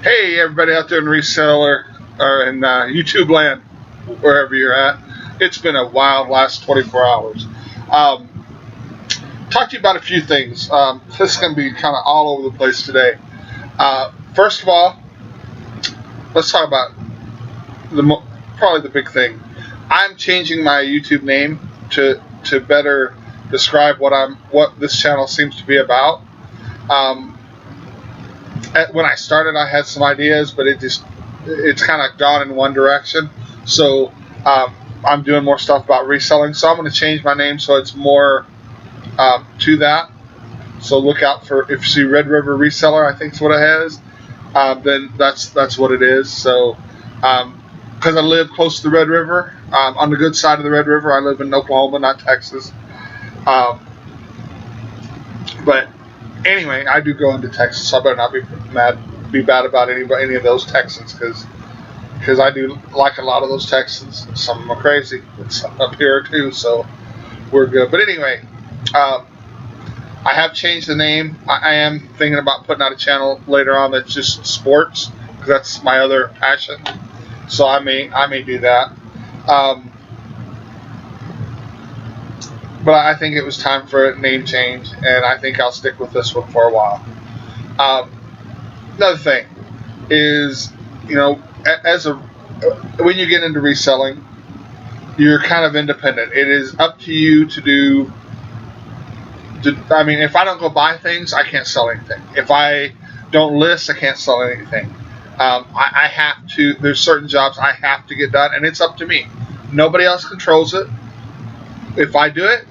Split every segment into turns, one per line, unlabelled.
Hey, everybody out there in reseller or in YouTube land, wherever you're at. It's been a wild last 24 hours. Um, Talk to you about a few things. This is going to be kind of all over the place today. First of all, let's talk about probably the big thing. I'm changing my YouTube name to better describe what this channel seems to be about. When I started, I had some ideas, but it's kind of gone in one direction. So I'm doing more stuff about reselling. So I'm going to change my name so it's more to that. So look out for, if you see Red River Reseller, I think is what it has. Then that's what it is. So because I live close to the Red River, on the good side of the Red River. I live in Oklahoma, not Texas. But anyway, I do go into Texas, so I better not be bad about any of those Texans, because I do like a lot of those Texans. Some of them are crazy. It's up here too, so we're good. But anyway, I have changed the name. I am thinking about putting out a channel later on that's just sports, because that's my other passion. So I may do that. But I think it was time for a name change, and I think I'll stick with this one for a while. Another thing is, when you get into reselling, you're kind of independent. It is up to you to do. If I don't go buy things, I can't sell anything. If I don't list, I can't sell anything. I have to. There's certain jobs I have to get done, and it's up to me. Nobody else controls it. If I do it,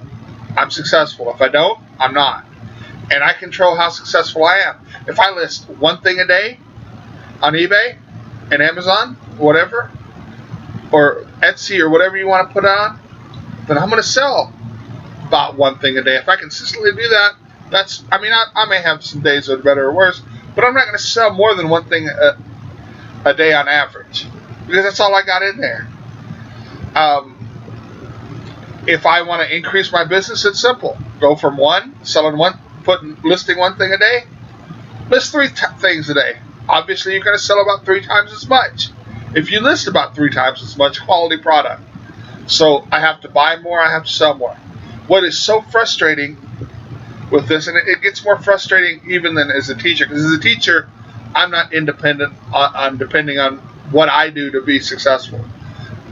I'm successful. If I don't, I'm not. And I control how successful I am. If I list one thing a day on eBay and Amazon, whatever, or Etsy or whatever you want to put on, then I'm going to sell about one thing a day. If I consistently do that, I may have some days that are better or worse, but I'm not going to sell more than one thing a day on average, because that's all I got in there. If I want to increase my business, it's simple. Go from listing one thing a day, list three things a day. Obviously, you're going to sell about 3 times as much if you list about 3 times as much quality product. So I have to buy more, I have to sell more. What is so frustrating with this, and it gets more frustrating even than as a teacher, because as a teacher, I'm not independent on depending on what I do to be successful.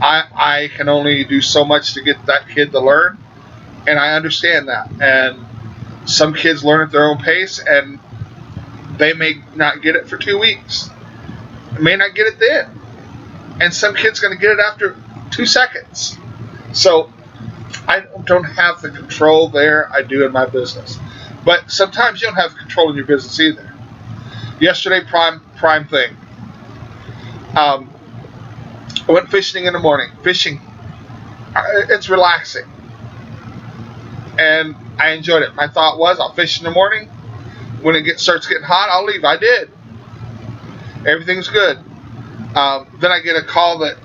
I can only do so much to get that kid to learn, and I understand that. And some kids learn at their own pace, and they may not get it for 2 weeks. They may not get it then. And some kid's going to get it after 2 seconds. So I don't have the control there. I do in my business. But sometimes you don't have control in your business either. Yesterday, prime thing. I went fishing in the morning. Fishing, it's relaxing. And I enjoyed it. My thought was, I'll fish in the morning. When it starts getting hot, I'll leave. I did. Everything's good. Then I get a call that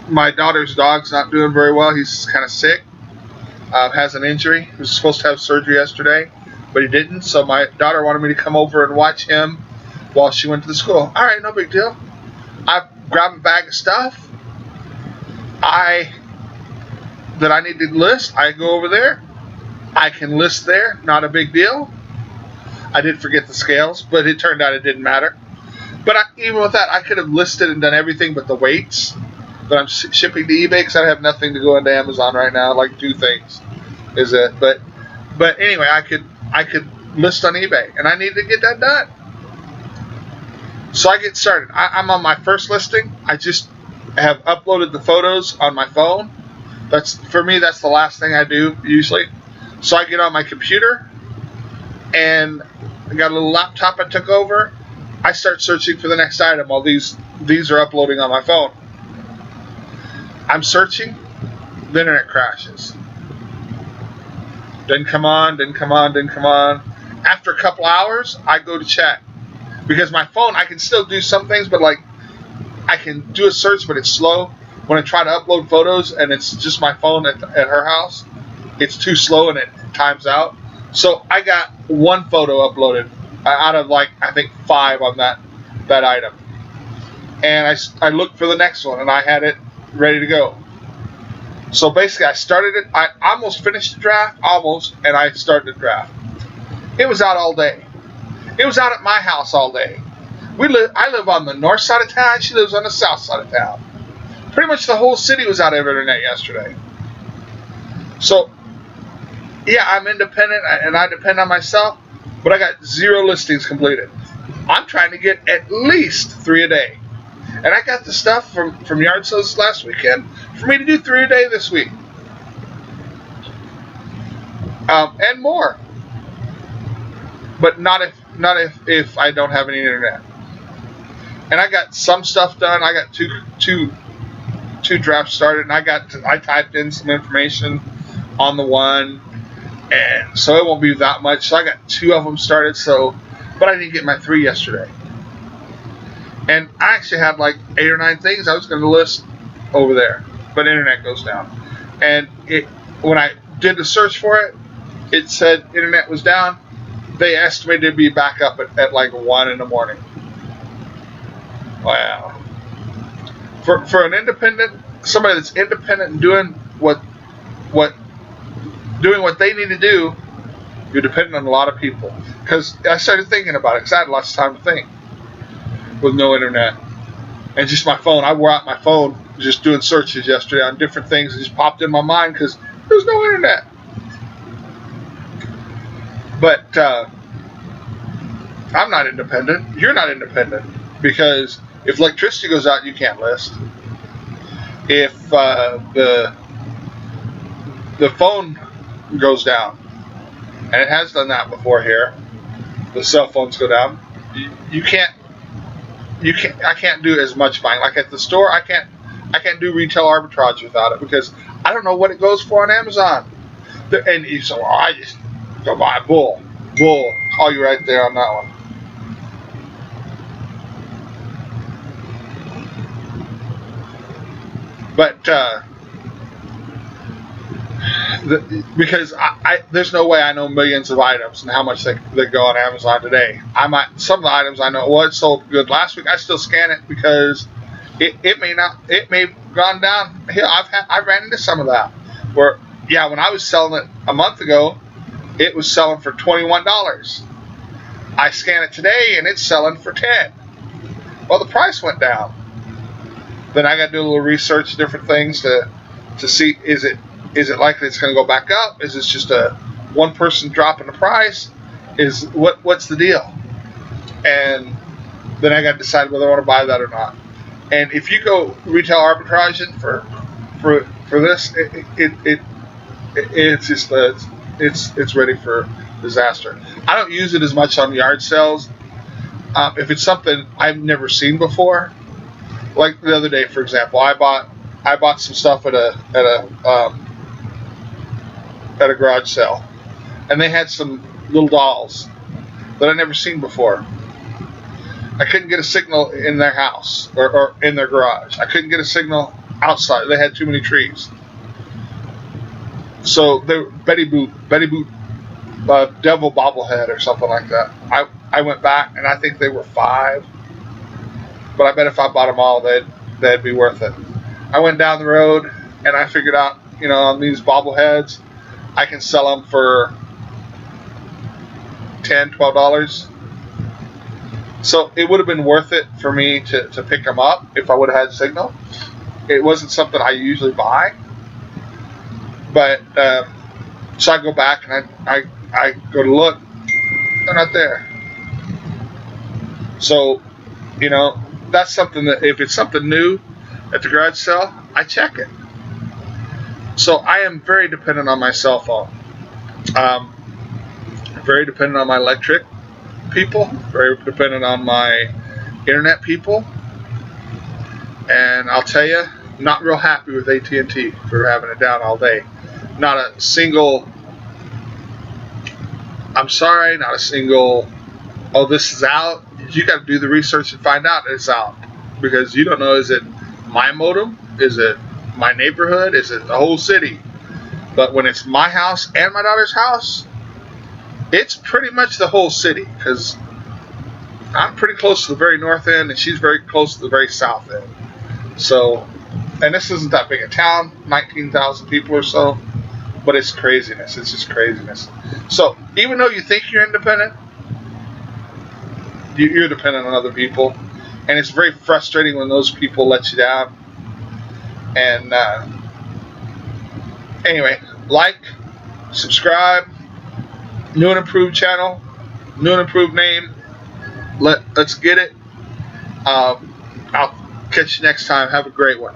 my daughter's dog's not doing very well. He's kind of sick. Has an injury. He was supposed to have surgery yesterday, but he didn't. So my daughter wanted me to come over and watch him while she went to the school. All right, no big deal. I grabbed a bag of stuff that I need to list. I go over there. I can list there. Not a big deal. I did forget the scales, but it turned out it didn't matter. But even with that, I could have listed and done everything but the weights that I'm shipping to eBay, because I have nothing to go into Amazon right now. Like 2 things is it. But anyway, I could list on eBay, and I need to get that done. So I get started. I'm on my first listing. I just have uploaded the photos on my phone. For me, that's the last thing I do usually. So I get on my computer, and I got a little laptop I took over. I start searching for the next item while these are uploading on my phone. I'm searching, the internet crashes. Didn't come on. After a couple hours, I go to check. Because my phone, I can still do some things, but I can do a search, but it's slow. When I try to upload photos and it's just my phone at her house, it's too slow and it times out. So I got 1 photo uploaded out of like I think 5 on that item. And I looked for the next one, and I had it ready to go. So basically, I started it. I almost finished the draft, and I started the draft. It was out all day. It was out at my house all day. I live on the north side of town. She lives on the south side of town. Pretty much the whole city was out of internet yesterday. So, yeah, I'm independent, and I depend on myself, but I got 0 listings completed. I'm trying to get at least 3 a day. And I got the stuff from yard sales last weekend for me to do 3 a day this week. And more. But not if I don't have any internet. And I got some stuff done. I got two drafts started, and I typed in some information on the one, and so it won't be that much. So I got 2 of them started. But I didn't get my 3 yesterday. And I actually had like 8 or 9 things I was going to list over there, but internet goes down. And when I did the search for it, it said internet was down. They estimated it to be back up at like 1 in the morning. Wow. For an independent, somebody that's independent and doing what they need to do, you're dependent on a lot of people. Because I started thinking about it, because I had lots of time to think with no internet. And just my phone. I wore out my phone just doing searches yesterday on different things. It just popped in my mind because there's no internet. But I'm not independent. You're not independent. Because if electricity goes out, you can't list. If the phone goes down, and it has done that before here, the cell phones go down, I can't do as much buying. Like at the store, I can't do retail arbitrage without it because I don't know what it goes for on Amazon. And you say, well, I just go buy bull. Call you right there on that one. But because there's no way I know millions of items and how much they go on Amazon today. Some of the items I know. Well, it sold good last week. I still scan it because it may have gone down. I ran into some of that where when I was selling it a month ago, it was selling for $21. I scan it today and it's selling for $10. Well, the price went down. Then I got to do a little research, different things to see is it likely it's going to go back up? Is this just a one person drop in the price? What's the deal? And then I got to decide whether I want to buy that or not. And if you go retail arbitraging for this, it's ready for disaster. I don't use it as much on yard sales. If it's something I've never seen before, like the other day, for example, I bought some stuff at a garage sale, and they had some little dolls that I'd never seen before. I couldn't get a signal in their house or in their garage. I couldn't get a signal outside. They had too many trees. So they were Betty Boot, devil bobblehead or something like that. I went back and I think they were $5, but I bet if I bought them all, they'd be worth it. I went down the road and I figured out, on these bobbleheads, I can sell them for $10, $12. So it would have been worth it for me to pick them up if I would have had signal. It wasn't something I usually buy. But, so I go back and I go to look. They're not there. So, that's something that if it's something new at the garage sale, I check it. So I am very dependent on my cell phone. Very dependent on my electric people. Very dependent on my internet people. And I'll tell you, not real happy with AT&T for having it down all day. Not a single, I'm sorry, not a single, oh, this is out. You got to do the research and find out it's out. Because you don't know, is it my modem? Is it my neighborhood? Is it the whole city? But when it's my house and my daughter's house, it's pretty much the whole city. Because I'm pretty close to the very north end, and she's very close to the very south end. So, and this isn't that big a town, 19,000 people or so, but it's craziness. It's just craziness. So, even though you think you're independent, you're dependent on other people, and it's very frustrating when those people let you down. And anyway, like, subscribe, new and improved channel, new and improved name. Let's get it. I'll catch you next time. Have a great one.